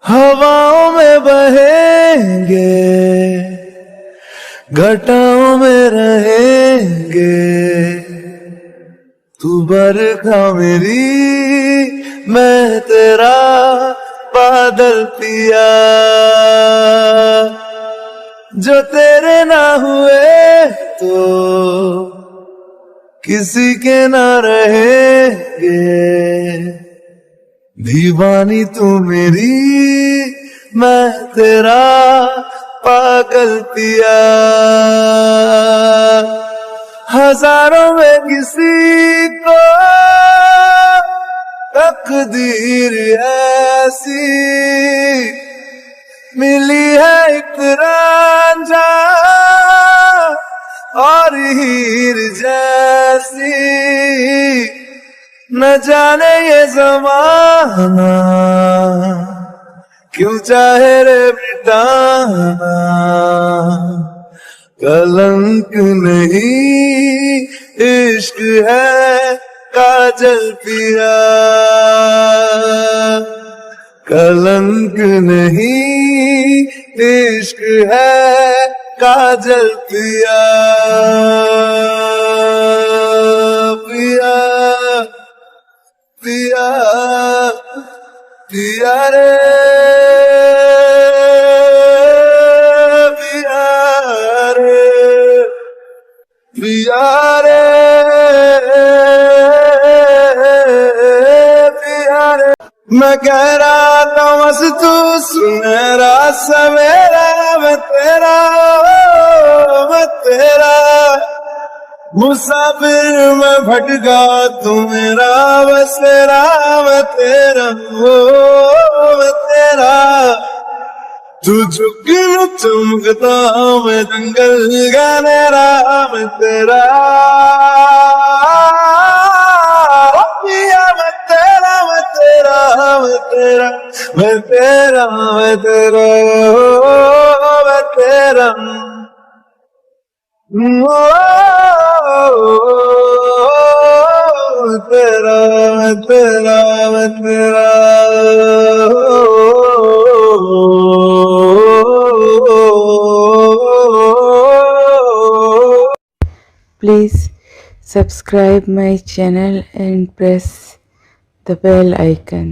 हवाओं में बहेंगे, घटाओं में रहेंगे, तू बरखा मेरी, मैं तेरा बादल पिया। जो तेरे ना हुए तो किसी के ना रहेंगे, दीवानी तू मेरी, मैं तेरा पागल पिया। हजारों में किसी को तकदीर ऐसी मिली है, एक रांझा और हीर जैसी। न जाने ये ज़माना क्यों चाहे रे मिटाना, कलंक नहीं इश्क है काजल पिया। कलंक नहीं इश्क है काजल पिया। पिया पिया पिया रे पिया रे पिया रे पिया रे। मैं कह रहा था बस तू सुनहरा सवेरा, मैं तेरा मुसाफिर मैं भटका, तू मेरा बसेरा, मैं तेरा मैं तेरा। तू झुक चमकता मैं जंगल गहरा, मैं तेरा पिया, मैं तेरा मैं तेरा मैं तेरा मैं तेरा मैं तेरा मैं तेरा। तेरा मैं तेरा मैं तेरा। Please subscribe my channel and press the bell icon.